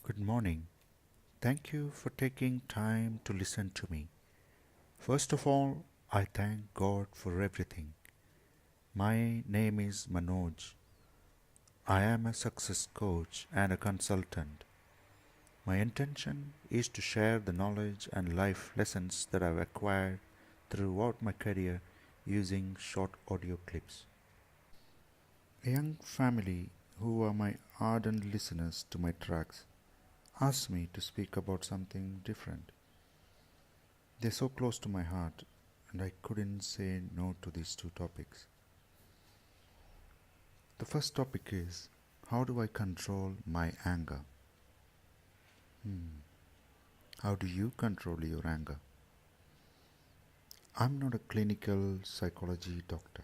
Good morning. Thank you for taking time to listen to me. First of all, I thank God for everything. My name is Manoj. I am a success coach and a consultant. My intention is to share the knowledge and life lessons that I've acquired throughout my career using short audio clips. A young family who are my ardent listeners to my tracks asked me to speak about something different. They're so close to my heart, and I couldn't say no to these two topics. The first topic is, how do I control my anger? How do you control your anger? I'm not a clinical psychology doctor,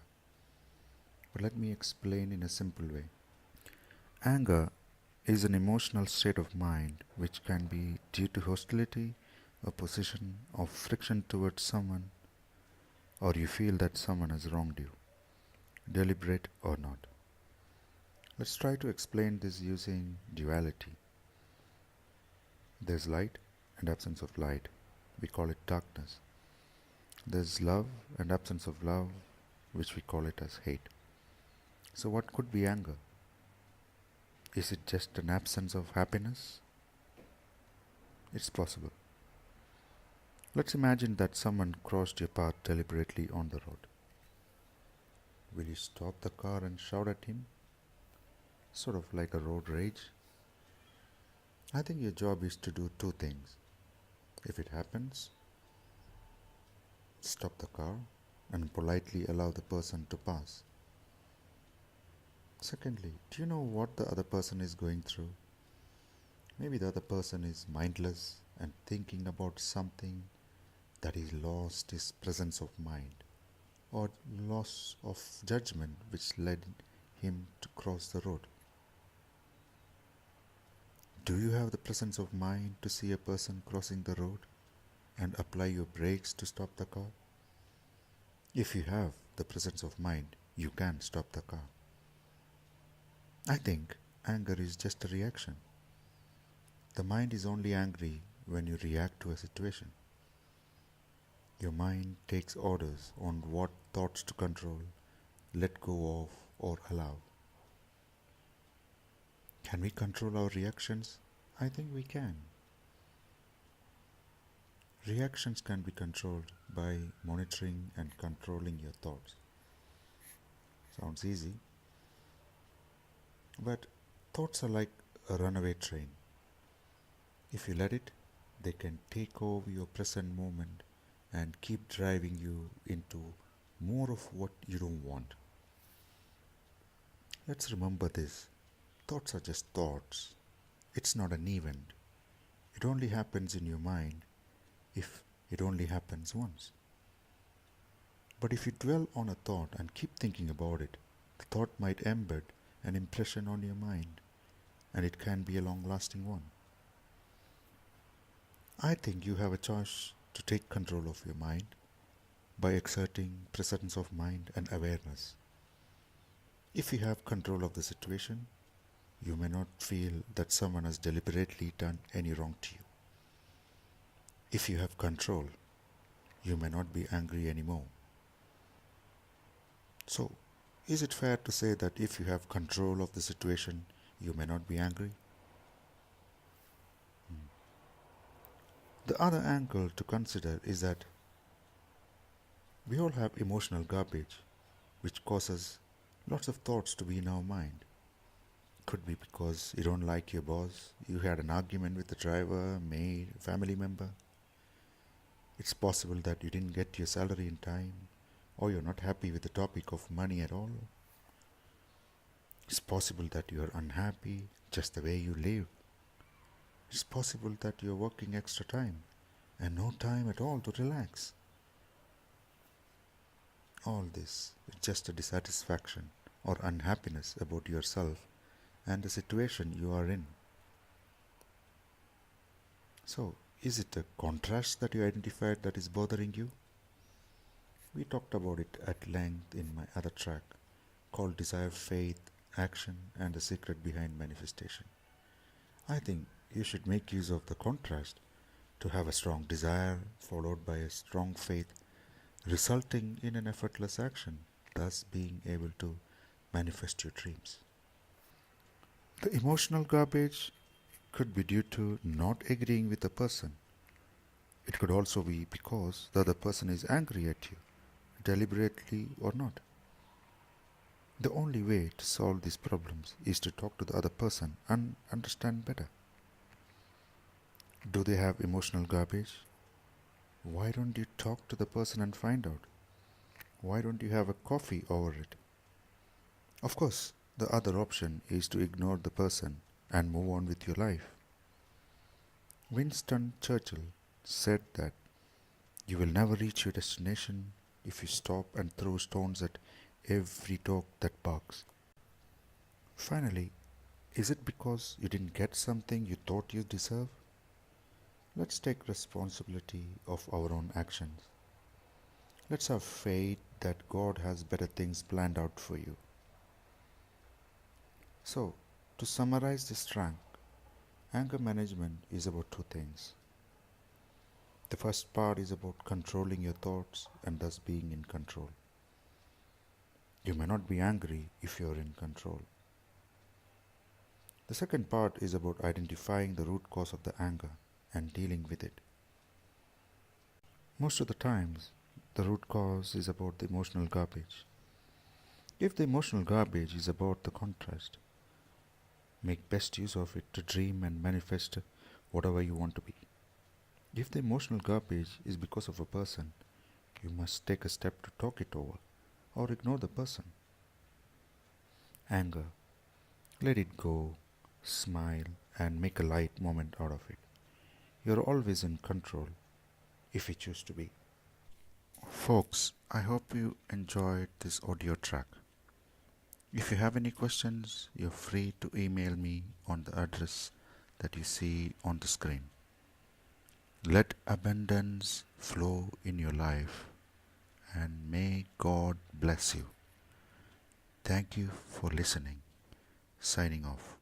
but let me explain in a simple way. Anger is an emotional state of mind which can be due to hostility, opposition, or friction towards someone, or you feel that someone has wronged you, deliberate or not. Let's try to explain this using duality. There's light and absence of light. We call it darkness. There's love and absence of love, which we call it as hate. So, what could be anger? Is it just an absence of happiness? It's possible. Let's imagine that someone crossed your path deliberately on the road. Will you stop the car and shout at him? Sort of like a road rage? I think your job is to do two things. If it happens, stop the car and politely allow the person to pass. Secondly, do you know what the other person is going through? Maybe the other person is mindless and thinking about something that is lost his presence of mind or loss of judgment which led him to cross the road. Do you have the presence of mind to see a person crossing the road and apply your brakes to stop the car? If you have the presence of mind, you can stop the car. I think anger is just a reaction. The mind is only angry when you react to a situation. Your mind takes orders on what thoughts to control, let go of, or allow. Can we control our reactions? I think we can. Reactions can be controlled by monitoring and controlling your thoughts. Sounds easy. But thoughts are like a runaway train. If you let it, they can take over your present moment and keep driving you into more of what you don't want. Let's remember this. Thoughts are just thoughts. It's not an event. It only happens in your mind if it only happens once. But if you dwell on a thought and keep thinking about it, the thought might embed an impression on your mind, and it can be a long-lasting one. I think you have a choice to take control of your mind by exerting presence of mind and awareness. If you have control of the situation, you may not feel that someone has deliberately done any wrong to you. If you have control, you may not be angry anymore. So, is it fair to say that if you have control of the situation, you may not be angry? The other angle to consider is that we all have emotional garbage, which causes lots of thoughts to be in our mind. Could be because you don't like your boss, you had an argument with the driver, maid, family member. It's possible that you didn't get your salary in time, or you're not happy with the topic of money at all. It's possible that you're unhappy just the way you live. It's possible that you're working extra time and no time at all to relax. All this is just a dissatisfaction or unhappiness about yourself and the situation you are in. So, is it a contrast that you identified that is bothering you? We talked about it at length in my other track called Desire, Faith, Action, and the Secret Behind Manifestation. I think You should make use of the contrast to have a strong desire followed by a strong faith, resulting in an effortless action, thus being able to manifest your dreams. The emotional garbage could be due to not agreeing with a person. It could also be because the other person is angry at you, deliberately or not. The only way to solve these problems is to talk to the other person and understand better. Do they have emotional garbage? Why don't you talk to the person and find out? Why don't you have a coffee over it? Of course, the other option is to ignore the person and move on with your life. Winston Churchill said that you will never reach your destination if you stop and throw stones at every dog that barks. Finally, is it because you didn't get something you thought you deserve? Let's take responsibility of our own actions. Let's have faith that God has better things planned out for you. So, to summarize this track, anger management is about two things. The first part is about controlling your thoughts and thus being in control. You may not be angry if you are in control. The second part is about identifying the root cause of the anger and dealing with it. Most of the times, the root cause is about the emotional garbage. If the emotional garbage is about the contrast, make best use of it to dream and manifest whatever you want to be. If the emotional garbage is because of a person, you must take a step to talk it over or ignore the person. Anger, let it go, smile, and make a light moment out of it. You're always in control if you choose to be. Folks, I hope you enjoyed this audio track. If you have any questions, you're free to email me on the address that you see on the screen. Let abundance flow in your life and may God bless you. Thank you for listening. Signing off.